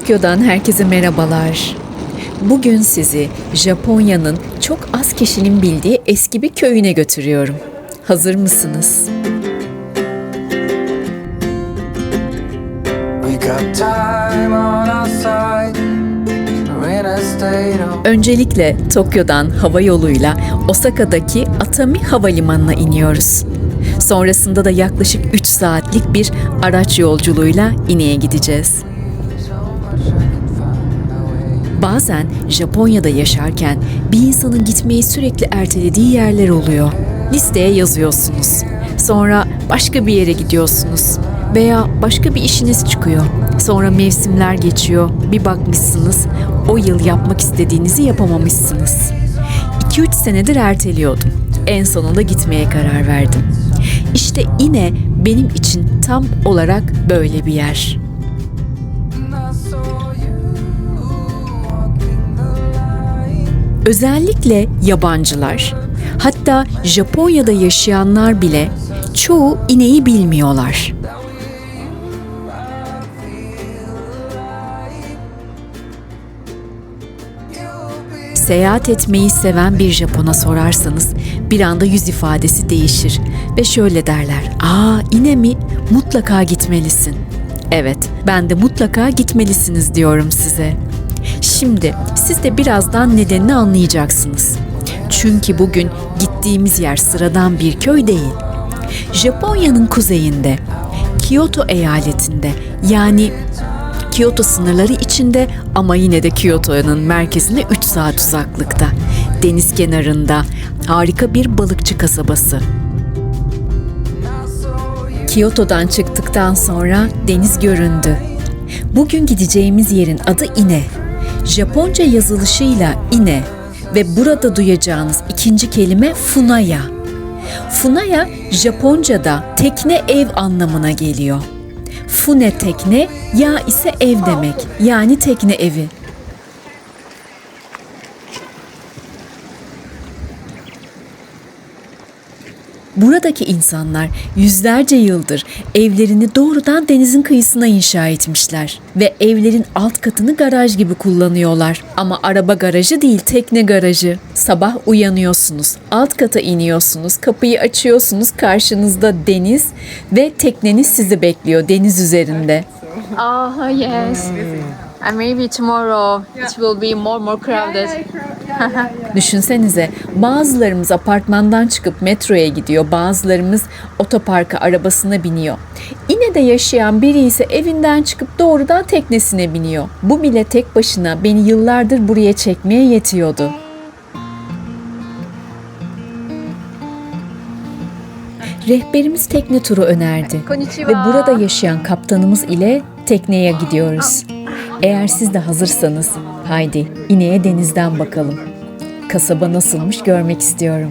Tokyo'dan herkese merhabalar. Bugün sizi Japonya'nın çok az kişinin bildiği eski bir köyüne götürüyorum. Hazır mısınız? Öncelikle Tokyo'dan hava yoluyla Osaka'daki Atami Havalimanı'na iniyoruz. Sonrasında da yaklaşık 3 saatlik bir araç yolculuğuyla Ine'ye gideceğiz. Bazen Japonya'da yaşarken bir insanın gitmeyi sürekli ertelediği yerler oluyor. Listeye yazıyorsunuz. Sonra başka bir yere gidiyorsunuz. Veya başka bir işiniz çıkıyor. Sonra mevsimler geçiyor. Bir bakmışsınız, o yıl yapmak istediğinizi yapamamışsınız. 2-3 senedir erteliyordum. En sonunda gitmeye karar verdim. İşte Ine benim için tam olarak böyle bir yer. Özellikle yabancılar, hatta Japonya'da yaşayanlar bile çoğu Ine'yi bilmiyorlar. Seyahat etmeyi seven bir Japon'a sorarsanız bir anda yüz ifadesi değişir ve şöyle derler: "Aa, Ine mi? Mutlaka gitmelisin." Evet, ben de mutlaka gitmelisiniz diyorum size. Şimdi siz de birazdan nedenini anlayacaksınız. Çünkü bugün gittiğimiz yer sıradan bir köy değil. Japonya'nın kuzeyinde, Kyoto eyaletinde, yani Kyoto sınırları içinde ama yine de Kyoto'nun merkezine 3 saat uzaklıkta, deniz kenarında harika bir balıkçı kasabası. Kyoto'dan çıktıktan sonra deniz göründü. Bugün gideceğimiz yerin adı Ine. Japonca yazılışıyla Ine ve burada duyacağınız ikinci kelime Funaya. Funaya Japonca'da tekne ev anlamına geliyor. Fune tekne, ya ise ev demek, yani tekne evi. Buradaki insanlar yüzlerce yıldır evlerini doğrudan denizin kıyısına inşa etmişler ve evlerin alt katını garaj gibi kullanıyorlar. Ama araba garajı değil, tekne garajı. Sabah uyanıyorsunuz, alt kata iniyorsunuz, kapıyı açıyorsunuz, karşınızda deniz ve tekneniz sizi bekliyor deniz üzerinde. Oh, yes. And maybe tomorrow it will be more crowded. Düşünsenize, bazılarımız apartmandan çıkıp metroya gidiyor, bazılarımız otoparka arabasına biniyor. Ine'de yaşayan biri ise evinden çıkıp doğrudan teknesine biniyor. Bu bile tek başına beni yıllardır buraya çekmeye yetiyordu. Rehberimiz tekne turu önerdi ve burada yaşayan kaptanımız ile tekneye gidiyoruz. Eğer siz de hazırsanız, haydi Ine'ye denizden bakalım. Kasaba nasılmış görmek istiyorum.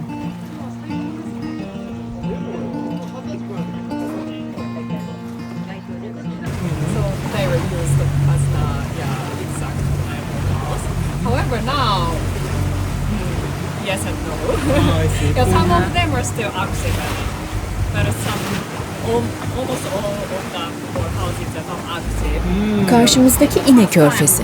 However, now, yes and no. Yeah, some of them are still active, but almost all of the houses are not active. Karşımızdaki Ine Körfezi.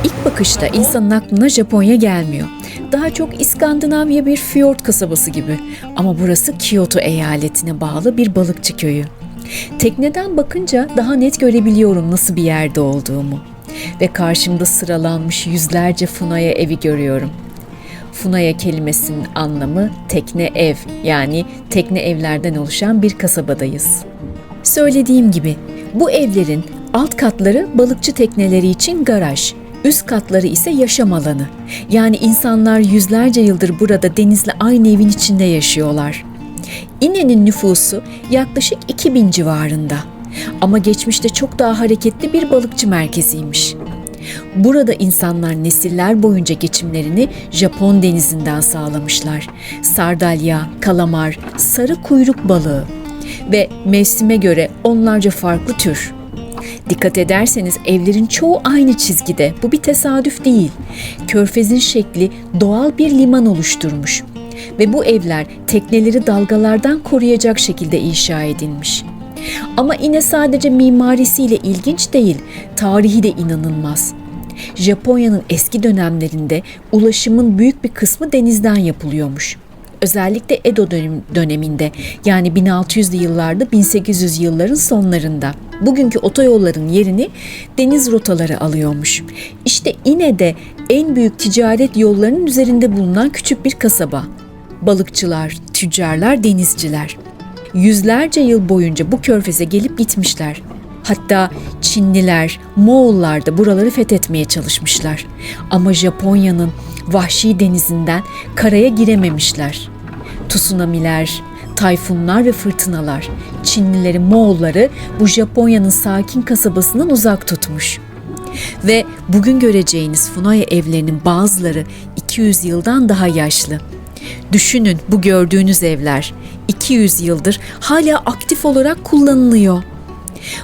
İlk bakışta insanın aklına Japonya gelmiyor. Daha çok İskandinavya bir fiyort kasabası gibi. Ama burası Kyoto eyaletine bağlı bir balıkçı köyü. Tekneden bakınca daha net görebiliyorum nasıl bir yerde olduğumu. Ve karşımda sıralanmış yüzlerce Funaya evi görüyorum. Funaya kelimesinin anlamı tekne ev, yani tekne evlerden oluşan bir kasabadayız. Söylediğim gibi bu evlerin alt katları balıkçı tekneleri için garaj, üst katları ise yaşam alanı. Yani insanlar yüzlerce yıldır burada denizle aynı evin içinde yaşıyorlar. Ine'nin nüfusu yaklaşık 2000 civarında. Ama geçmişte çok daha hareketli bir balıkçı merkeziymiş. Burada insanlar nesiller boyunca geçimlerini Japon denizinden sağlamışlar. Sardalya, kalamar, sarı kuyruk balığı ve mevsime göre onlarca farklı tür. Dikkat ederseniz evlerin çoğu aynı çizgide. Bu bir tesadüf değil. Körfezin şekli doğal bir liman oluşturmuş. Ve bu evler tekneleri dalgalardan koruyacak şekilde inşa edilmiş. Ama İne sadece mimarisiyle ilginç değil, tarihi de inanılmaz. Japonya'nın eski dönemlerinde ulaşımın büyük bir kısmı denizden yapılıyormuş. Özellikle Edo döneminde, yani 1600'lü yıllarda 1800 yılların sonlarında bugünkü otoyolların yerini deniz rotaları alıyormuş. İşte İne'de en büyük ticaret yollarının üzerinde bulunan küçük bir kasaba. Balıkçılar, tüccarlar, denizciler. Yüzlerce yıl boyunca bu körfeze gelip gitmişler. Hatta Çinliler, Moğollar da buraları fethetmeye çalışmışlar. Ama Japonya'nın vahşi denizinden karaya girememişler. Tsunamiler, tayfunlar ve fırtınalar Çinlileri, Moğolları bu Japonya'nın sakin kasabasından uzak tutmuş. Ve bugün göreceğiniz Funoya evlerinin bazıları 200 yıldan daha yaşlı. Düşünün, bu gördüğünüz evler 200 yıldır hala aktif olarak kullanılıyor.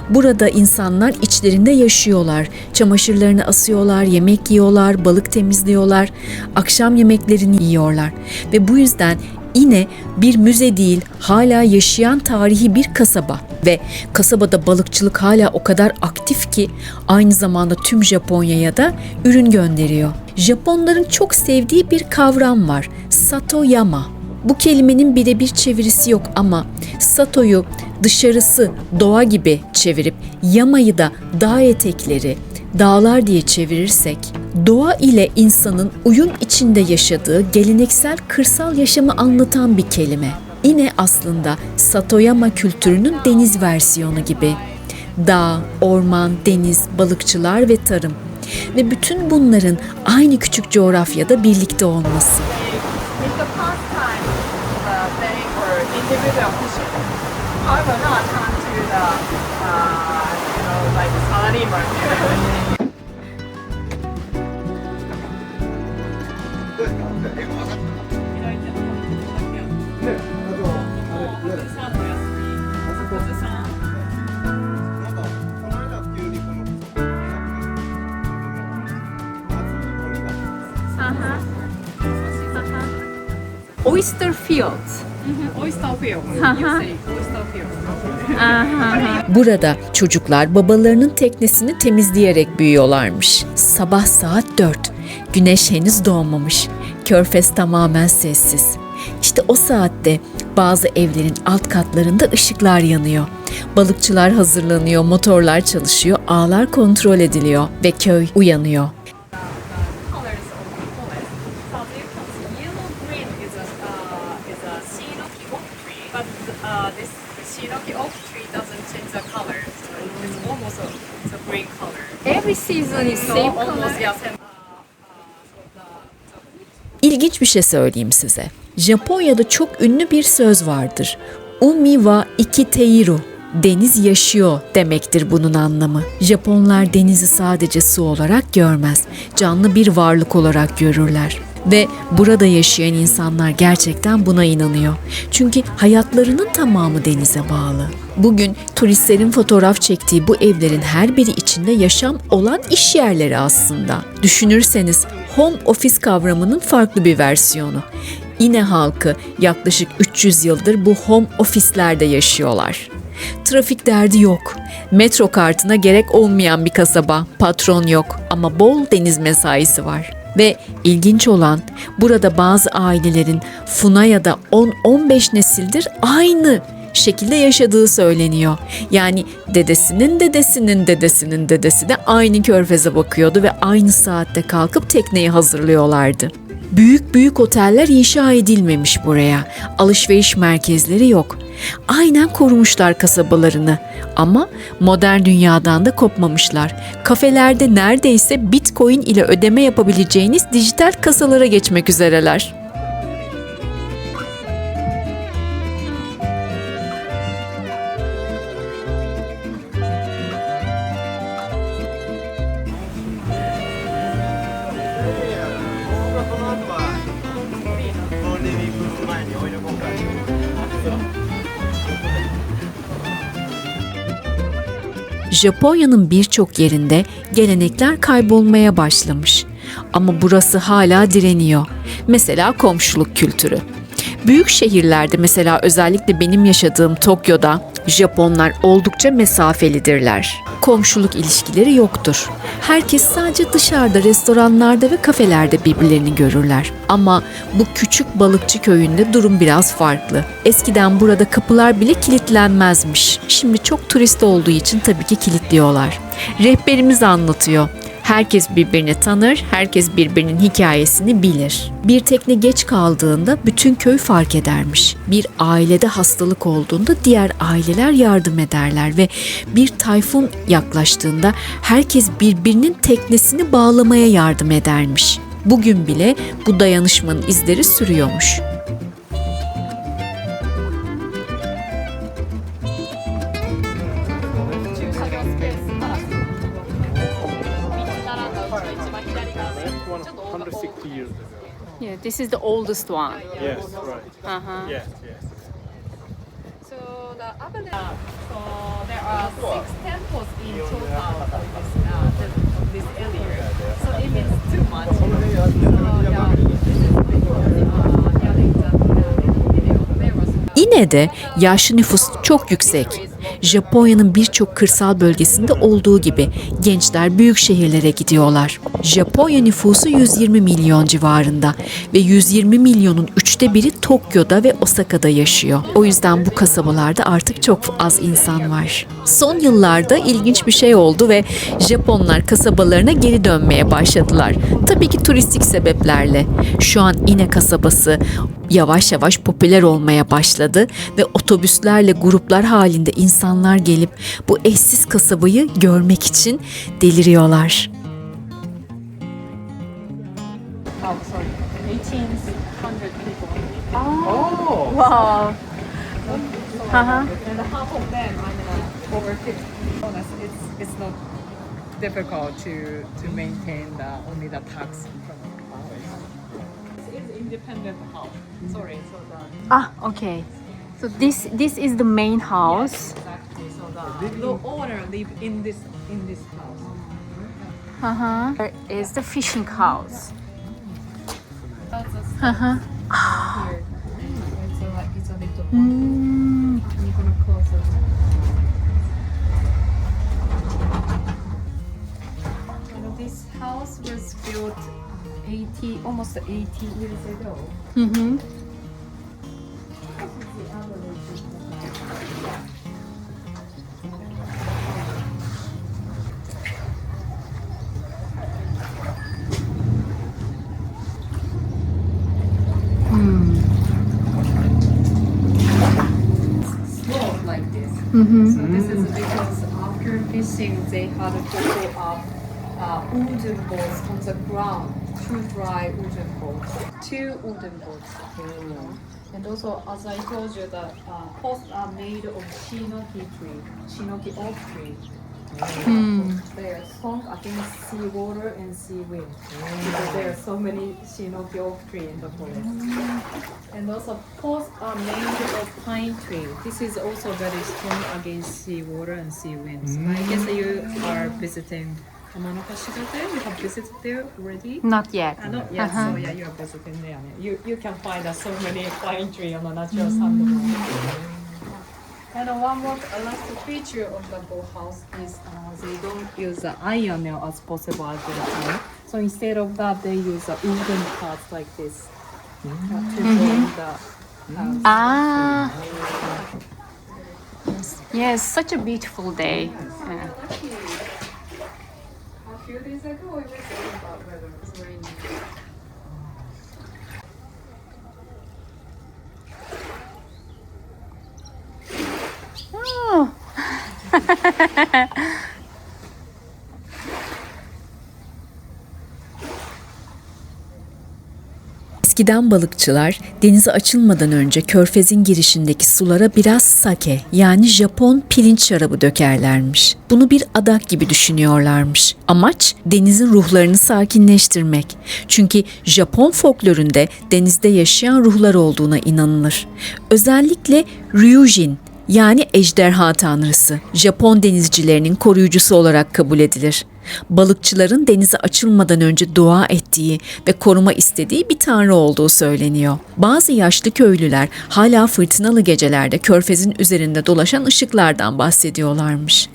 Burada insanlar içlerinde yaşıyorlar. Çamaşırlarını asıyorlar, yemek yiyorlar, balık temizliyorlar, akşam yemeklerini yiyorlar. Ve bu yüzden İne bir müze değil, hala yaşayan tarihi bir kasaba. Ve kasabada balıkçılık hala o kadar aktif ki aynı zamanda tüm Japonya'ya da ürün gönderiyor. Japonların çok sevdiği bir kavram var, Satoyama. Bu kelimenin birebir çevirisi yok ama Sato'yu dışarısı doğa gibi çevirip Yama'yı da dağ etekleri, dağlar diye çevirirsek, doğa ile insanın uyum içinde yaşadığı geleneksel kırsal yaşamı anlatan bir kelime. İne aslında Satoyama kültürünün deniz versiyonu gibi. Dağ, orman, deniz, balıkçılar ve tarım. Ve bütün bunların aynı küçük coğrafyada birlikte olması. It's the first time they were individual fishing. However, not come to the, like salaryman. Oyster fields. Oyster field. You say oyster field. Burada çocuklar babalarının teknesini temizleyerek büyüyorlarmış. Sabah saat 4. Güneş henüz doğmamış. Körfez tamamen sessiz. İşte o saatte bazı evlerin alt katlarında ışıklar yanıyor. Balıkçılar hazırlanıyor, motorlar çalışıyor, ağlar kontrol ediliyor ve köy uyanıyor. Colors of the forest. So you can see yellow green is a Shinoki oak tree, but this Shinoki oak tree doesn't change the color. So it's almost a green color. Every season is So same almost color. yeah, same. İlginç bir şey söyleyeyim size. Japonya'da çok ünlü bir söz vardır. Umi wa ikiteiru. Deniz yaşıyor demektir bunun anlamı. Japonlar denizi sadece su olarak görmez, canlı bir varlık olarak görürler. Ve burada yaşayan insanlar gerçekten buna inanıyor. Çünkü hayatlarının tamamı denize bağlı. Bugün turistlerin fotoğraf çektiği bu evlerin her biri içinde yaşam olan iş yerleri aslında. Düşünürseniz home office kavramının farklı bir versiyonu. İne halkı yaklaşık 300 yıldır bu home office'lerde yaşıyorlar. Trafik derdi yok. Metro kartına gerek olmayan bir kasaba. Patron yok ama bol deniz mesaisi var. Ve ilginç olan, burada bazı ailelerin Funaya'da 10-15 nesildir aynı şekilde yaşadığı söyleniyor. Yani dedesinin dedesinin dedesinin dedesi de aynı körfeze bakıyordu ve aynı saatte kalkıp tekneyi hazırlıyorlardı. Büyük büyük oteller inşa edilmemiş buraya. Alışveriş merkezleri yok. Aynen korumuşlar kasabalarını ama modern dünyadan da kopmamışlar. Kafelerde neredeyse Bitcoin ile ödeme yapabileceğiniz dijital kasalara geçmek üzereler. Japonya'nın birçok yerinde gelenekler kaybolmaya başlamış. Ama burası hala direniyor. Mesela komşuluk kültürü. Büyük şehirlerde, mesela özellikle benim yaşadığım Tokyo'da Japonlar oldukça mesafelidirler. Komşuluk ilişkileri yoktur. Herkes sadece dışarıda, restoranlarda ve kafelerde birbirlerini görürler. Ama bu küçük balıkçı köyünde durum biraz farklı. Eskiden burada kapılar bile kilitlenmezmiş. Şimdi çok turist olduğu için tabii ki kilitliyorlar. Rehberimiz anlatıyor. Herkes birbirini tanır, herkes birbirinin hikayesini bilir. Bir tekne geç kaldığında bütün köy fark edermiş. Bir ailede hastalık olduğunda diğer aileler yardım ederler ve bir tayfun yaklaştığında herkes birbirinin teknesini bağlamaya yardım edermiş. Bugün bile bu dayanışmanın izleri sürüyormuş. Yeah, this is the oldest one. Yes, right. Uh-huh. Yes, yes. So the upper level, so there are 6 temples in total of this area. So it means too much. So yeah, this is because there was Yine de yaşlı nüfus çok yüksek. Japonya'nın birçok kırsal bölgesinde olduğu gibi gençler büyük şehirlere gidiyorlar. Japonya nüfusu 120 milyon civarında ve 120 milyonun 1/3'ü Tokyo'da ve Osaka'da yaşıyor. O yüzden bu kasabalarda artık çok az insan var. Son yıllarda ilginç bir şey oldu ve Japonlar kasabalarına geri dönmeye başladılar. Tabii ki turistik sebeplerle. Şu an Ine kasabası yavaş yavaş popüler olmaya başladı ve otobüslerle gruplar halinde insanlar gelip bu eşsiz kasabayı görmek için deliriyorlar. Oh, sorry. 1,800 people. Oh, wow. Uh-huh. And half of them, over 50. Honest, it's not difficult to maintain only the tax from it's independent house. Sorry, so Ah, okay. So this is the main house. exactly. So the owner live in this house. Uh-huh. There is the fishing house. That's a Uh-huh. here. It's a little. Mm. I'm gonna close it. This house was built almost 80 years ago. Mm-hmm. Slope like this. Mm-hmm. So this is because after fishing, they had to put up wooden boards on the ground, two dry wooden boards, two wooden boards. And also, as I told you, the posts are made of shinoki tree, shinoki oak tree. They are strong against sea water and sea wind because there are so many shinoki oak tree in the forest. And also, posts are made of pine tree. This is also very strong against sea water and sea winds. I guess you are visiting Amanokashigate. You have visited there already? Not yet. Not yet. Uh-huh. So yeah, you are visiting there. You can find so many pine tree on the natural sandbar. And one more last feature of the boathouse is they don't use the iron nail as possible at the time. So instead of that, they use wooden parts like this to join the house. Ah. Yes, such a beautiful day. Yeah. A few days ago, we were talking about weather. It's very nice. Oh. Eskiden balıkçılar denize açılmadan önce körfezin girişindeki sulara biraz sake yani Japon pirinç şarabı dökerlermiş. Bunu bir adak gibi düşünüyorlarmış. Amaç denizin ruhlarını sakinleştirmek. Çünkü Japon folkloründe denizde yaşayan ruhlar olduğuna inanılır. Özellikle Ryujin yani ejderha tanrısı, Japon denizcilerinin koruyucusu olarak kabul edilir. Balıkçıların denize açılmadan önce dua ettiği ve koruma istediği bir tanrı olduğu söyleniyor. Bazı yaşlı köylüler hala fırtınalı gecelerde körfezin üzerinde dolaşan ışıklardan bahsediyorlarmış.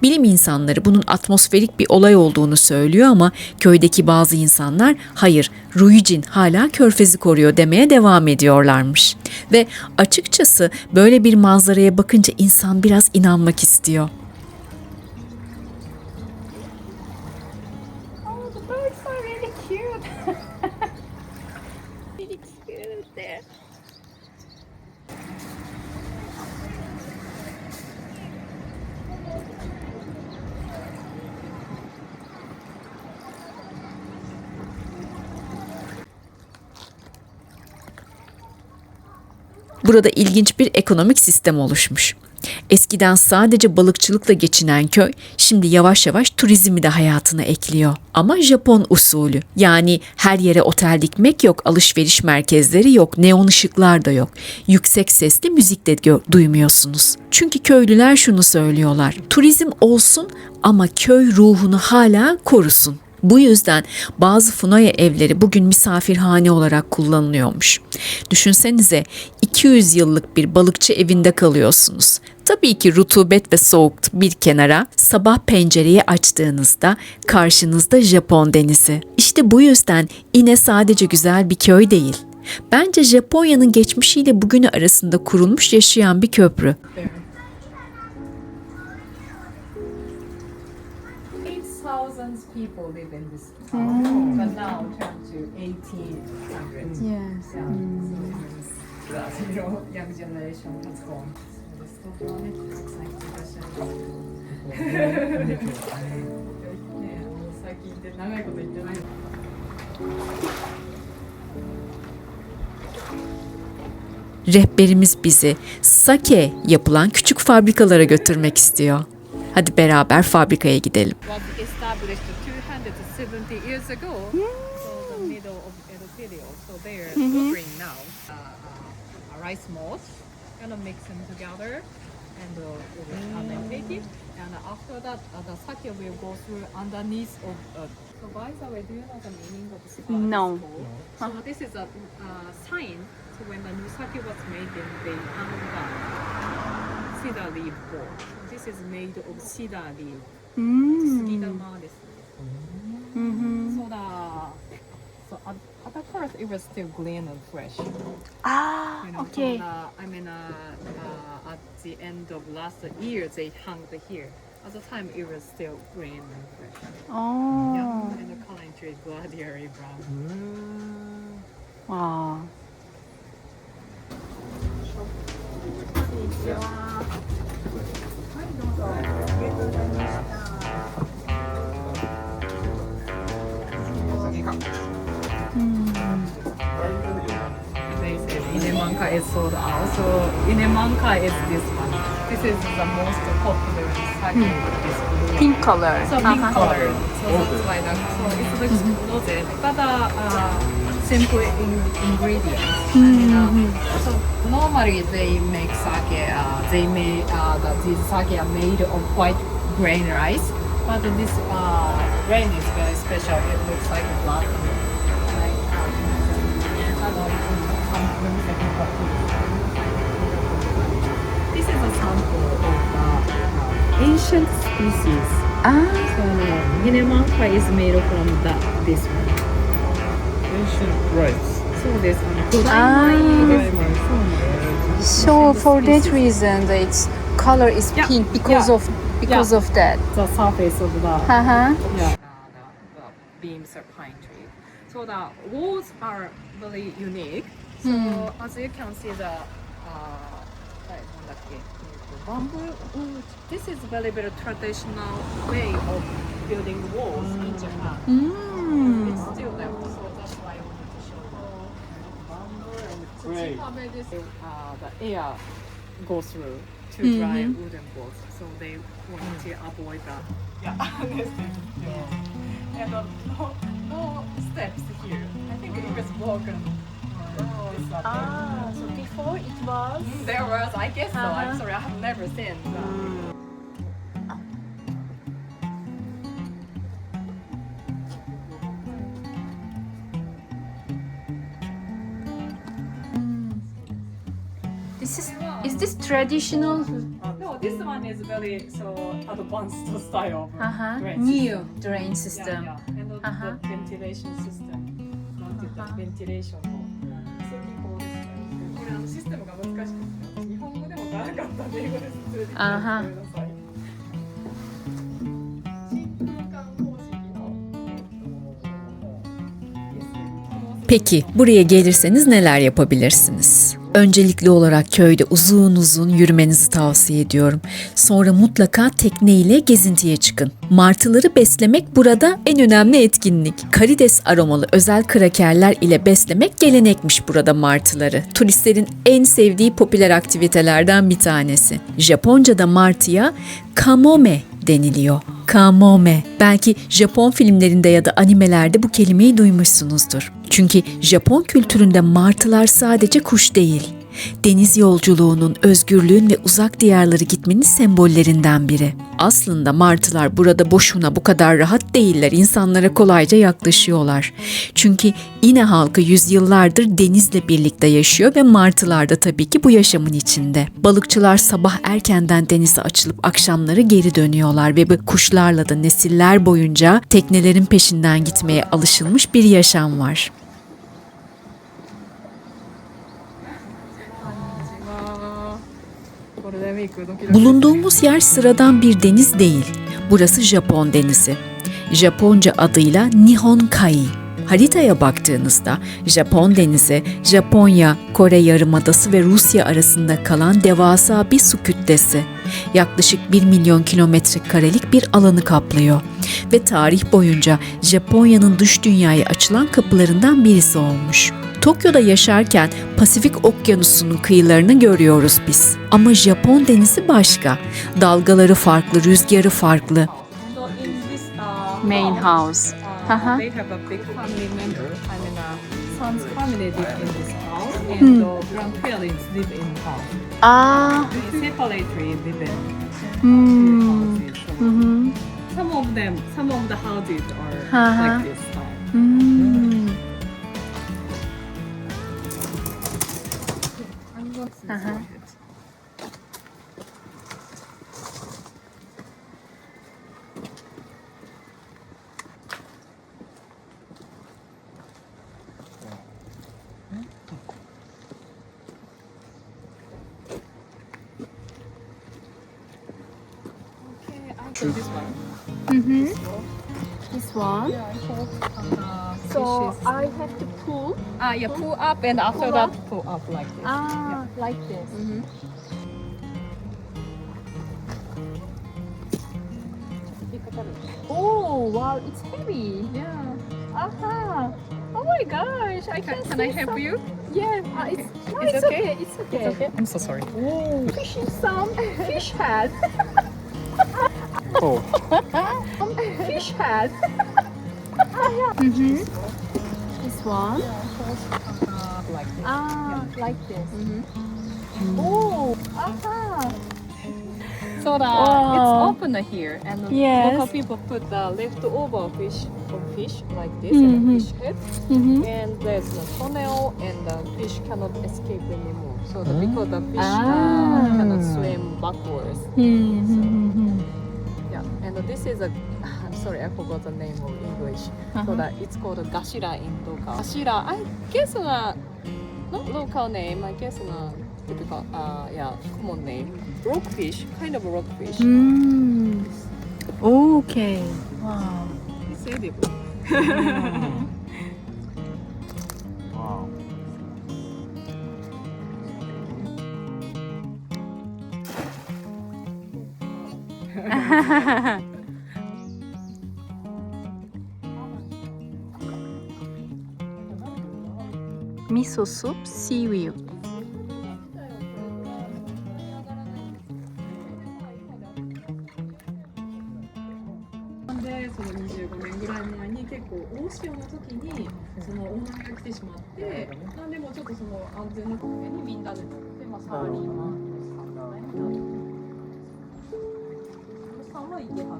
Bilim insanları bunun atmosferik bir olay olduğunu söylüyor ama köydeki bazı insanlar hayır, Ruijin hala körfezi koruyor demeye devam ediyorlarmış. Ve açıkçası böyle bir manzaraya bakınca insan biraz inanmak istiyor. Oh, the birds are really cute. Really cute there. Burada ilginç bir ekonomik sistem oluşmuş. Eskiden sadece balıkçılıkla geçinen köy, şimdi yavaş yavaş turizmi de hayatına ekliyor. Ama Japon usulü. Yani her yere otel dikmek yok, alışveriş merkezleri yok, neon ışıklar da yok. Yüksek sesli müzik de duymuyorsunuz. Çünkü köylüler şunu söylüyorlar. Turizm olsun ama köy ruhunu hala korusun. Bu yüzden bazı Funoya evleri bugün misafirhane olarak kullanılıyormuş. Düşünsenize 200 yıllık bir balıkçı evinde kalıyorsunuz. Tabii ki rutubet ve soğuk bir kenara, sabah pencereyi açtığınızda karşınızda Japon denizi. İşte bu yüzden Ine sadece güzel bir köy değil. Bence Japonya'nın geçmişiyle bugünü arasında kurulmuş yaşayan bir köprü. 8,000 people live in this town, but now turned to 1,800. Yes. Yeah, so it means that, young generation has gone. So this total exciting question. 最近って長いこと言ってない。 Rehberimiz bizi sake yapılan küçük fabrikalara götürmek istiyor. Hadi beraber fabrikaya gidelim. Was established 270 years ago, so the middle of Edo period. So they're brewing now rice malts, kind of mix them together and fermentate it. And after that, the sake will go through underneath of. So by the way, do you know the meaning of sake? No. So this is a sign. So when the new sake was made, then they hung the cedar leaf bowl. So this is made of cedar leaf. 杉玉ですね。So at first it was still green and fresh. Ah, okay. At the end of last year they hung here. At the time it was still green and fresh. Oh. Yeah, and currently gradually brown. Wow. They said Inemanka is sold out, so Inemanka is this one. This is the most popular sake. This blue. Pink color. So pink color. So that's why so it looks rosy, but simple ingredients. So normally they make sake. These sake are made of white grain rice, but this grain is very special. It looks like black. This is a sample of ancient species. Ah. So Inemanka is made from this one. Ancient rice. So this one. Ah. This one. So for that reason, its color is Yeah, pink because yeah. of that. The surface of the Uh-huh. the beams are pine tree. So the walls are very unique. So as you can see the bamboo wood. This is very traditional way of building walls in Japan. It's still there, so that's why I wanted to show you. Great. The air goes through to dry wooden boards, so they want to avoid that. And no steps here. I think it was broken. Ah, so before it was. There was, I guess so. I'm sorry, I have never seen that. Is this traditional? No, this one is very so advanced style. Drain New drain system. Yeah, yeah. And Uh-huh. the ventilation system. Not the ventilation. これシステムが難しくて、日本語でもなかったんで英語で説明できないんですけど、真空管方式のPeki buraya gelirseniz neler yapabilirsiniz? Öncelikli olarak köyde uzun uzun yürümenizi tavsiye ediyorum. Sonra mutlaka tekne ile gezintiye çıkın. Martıları beslemek burada en önemli etkinlik. Karides aromalı özel krakerler ile beslemek gelenekmiş burada martıları. Turistlerin en sevdiği popüler aktivitelerden bir tanesi. Japonca'da martıya kamome deniliyor. Kamome. Belki Japon filmlerinde ya da animelerde bu kelimeyi duymuşsunuzdur. Çünkü Japon kültüründe martılar sadece kuş değil, deniz yolculuğunun, özgürlüğün ve uzak diyarlara gitmenin sembollerinden biri. Aslında martılar burada boşuna bu kadar rahat değiller, insanlara kolayca yaklaşıyorlar. Çünkü İne halkı yüzyıllardır denizle birlikte yaşıyor ve martılar da tabii ki bu yaşamın içinde. Balıkçılar sabah erkenden denize açılıp akşamları geri dönüyorlar ve bu kuşlarla da nesiller boyunca teknelerin peşinden gitmeye alışılmış bir yaşam var. Bulunduğumuz yer sıradan bir deniz değil. Burası Japon denizi. Japonca adıyla Nihon Kai. Haritaya baktığınızda Japon denizi, Japonya, Kore Yarımadası ve Rusya arasında kalan devasa bir su kütlesi. Yaklaşık 1 milyon kilometre karelik bir alanı kaplıyor ve tarih boyunca Japonya'nın dış dünyaya açılan kapılarından birisi olmuş. Tokyo'da yaşarken Pasifik Okyanusu'nun kıyılarını görüyoruz biz. Ama Japon denizi başka. Dalgaları farklı, rüzgarı farklı. So in this Main house. Uh-huh. they have a big family member. I mean, son's family live in this house, and the grandparents live in house. Ah. They separately live in Hmm. houses. So some of the houses are Uh-huh. like this. Hmm. Uh-huh. So this one. Mm-hmm. This one. So I have to pull. yeah, pull up and after that pull up like this. Like this. Oh wow, it's heavy. Yeah. Aha. Oh my gosh, I can Can I help you? Yeah, it's okay. It's okay. I'm so sorry. Fishing some fish head. Oh. Fish head. Mm-hmm. This one. Like this. Like this. Oh, aha. So Wow. it's open here, and Yes. local people put the leftover fish like this and a fish head, and there's no tunnel, and the fish cannot escape anymore. So because the fish cannot swim backwards. Yeah, and this is a. I'm sorry, I forgot the name of English. So that it's called a gashira in local. Gashira, I guess not local name. I guess typical, common name. Rockfish, kind of a rockfish. Okay. Wow. It's edible. Wow. Miso soup, seaweed. One day その25年ぐらい前に結構大潮の時にその大波が来てしまってなんでもちょっとその安全のためにみんなで乗ってまあサーリーマン寒いっては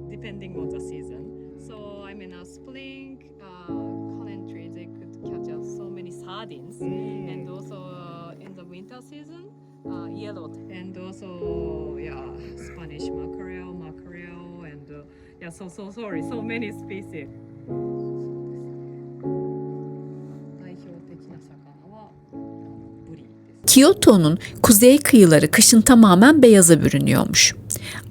depending on the season. So I mean, spring currently they could catch so many sardines. sardines, and also in the winter season, yellow, and also Spanish mackerel, and sorry, so many species. 代表的な魚はブリです。 Kyoto'nun kuzey kıyıları kışın tamamen beyaza bürünüyormuş.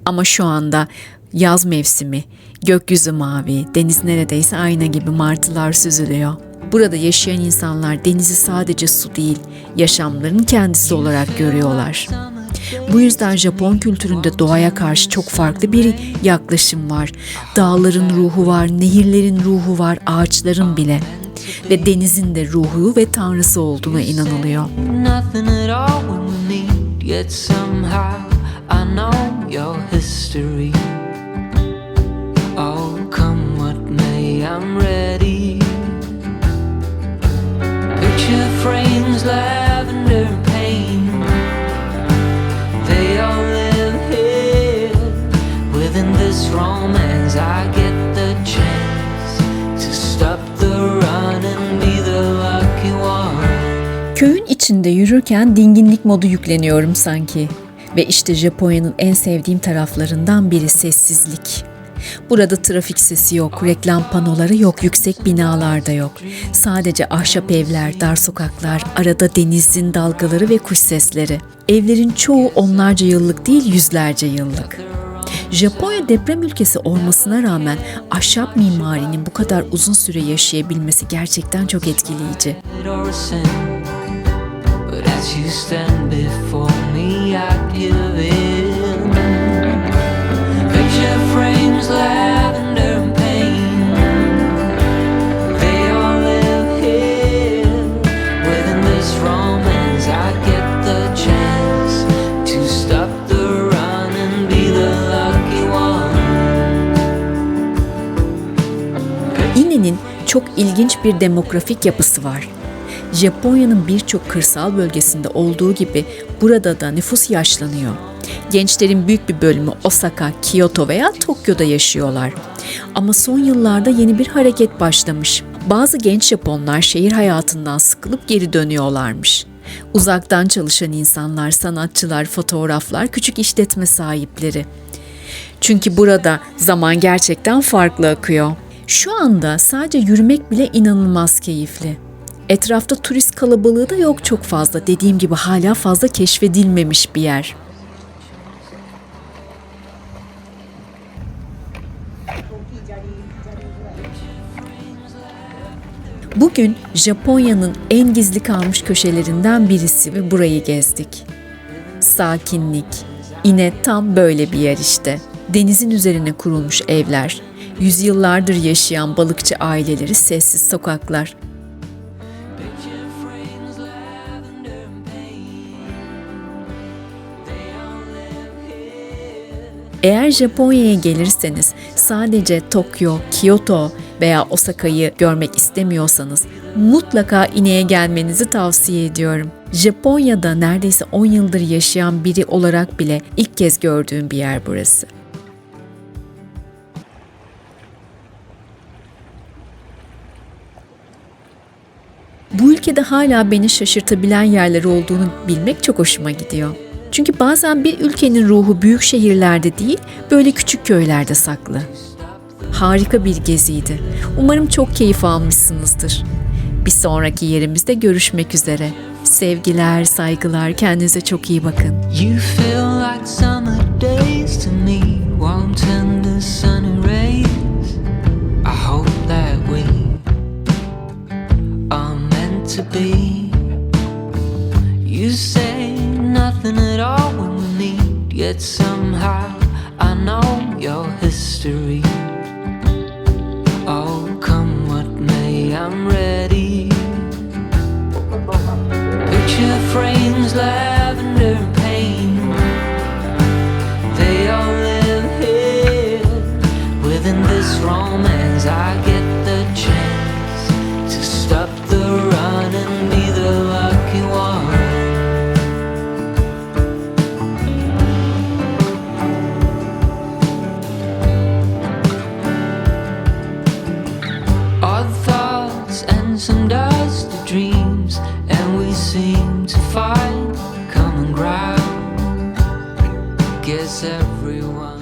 Ama şu anda yaz mevsimi, gökyüzü mavi, deniz neredeyse ayna gibi, martılar süzülüyor. Burada yaşayan insanlar denizi sadece su değil, yaşamlarının kendisi olarak görüyorlar. Bu yüzden Japon kültüründe doğaya karşı çok farklı bir yaklaşım var. Dağların ruhu var, nehirlerin ruhu var, ağaçların bile. Ve denizin de ruhu ve tanrısı olduğuna inanılıyor. Nothing at all when we meet, yet somehow I know your history. Oh, come what may, I'm ready. Picture frames, lavender and pain. They all live here within this romance. I get the chance to stop the run and be the lucky one. Köyün içinde yürürken dinginlik modu yükleniyorum sanki. Ve işte Japonya'nın en sevdiğim taraflarından biri sessizlik. Burada trafik sesi yok, reklam panoları yok, yüksek binalar da yok. Sadece ahşap evler, dar sokaklar, arada denizin dalgaları ve kuş sesleri. Evlerin çoğu onlarca yıllık değil, yüzlerce yıllık. Japonya deprem ülkesi olmasına rağmen ahşap mimarinin bu kadar uzun süre yaşayabilmesi gerçekten çok etkileyici. But as you stand before me, I give in. Picture frames, lavender and pain. They all live here within this romance. I get the chance to stop the run and be the lucky one. İne'nin çok ilginç bir demografik yapısı var. Japonya'nın birçok kırsal bölgesinde olduğu gibi burada da nüfus yaşlanıyor. Gençlerin büyük bir bölümü Osaka, Kyoto veya Tokyo'da yaşıyorlar. Ama son yıllarda yeni bir hareket başlamış. Bazı genç Japonlar şehir hayatından sıkılıp geri dönüyorlarmış. Uzaktan çalışan insanlar, sanatçılar, fotoğraflar, küçük işletme sahipleri. Çünkü burada zaman gerçekten farklı akıyor. Şu anda sadece yürümek bile inanılmaz keyifli. Etrafta turist kalabalığı da yok çok fazla. Dediğim gibi hala fazla keşfedilmemiş bir yer. Bugün Japonya'nın en gizli kalmış köşelerinden birisi ve burayı gezdik. Sakinlik. Yine tam böyle bir yer işte. Denizin üzerine kurulmuş evler, yüzyıllardır yaşayan balıkçı aileleri, sessiz sokaklar. Eğer Japonya'ya gelirseniz sadece Tokyo, Kyoto veya Osaka'yı görmek istemiyorsanız mutlaka Ine'ye gelmenizi tavsiye ediyorum. Japonya'da neredeyse 10 yıldır yaşayan biri olarak bile ilk kez gördüğüm bir yer burası. Bu ülkede hala beni şaşırtabilen yerler olduğunu bilmek çok hoşuma gidiyor. Çünkü bazen bir ülkenin ruhu büyük şehirlerde değil, böyle küçük köylerde saklı. Harika bir geziydi. Umarım çok keyif almışsınızdır. Bir sonraki yerimizde görüşmek üzere. Sevgiler, saygılar, kendinize çok iyi bakın. You feel like summer days to me, warm tender sunny rays. I hope that we are meant to be. You say nothing at all when we meet, yet somehow I know your history. Oh, come what may, I'm ready. Picture frames, lavender and pain. They all live here within this romance. I get the chance to stop the run and be the lucky one. Odd thoughts and some dusty dreams guess everyone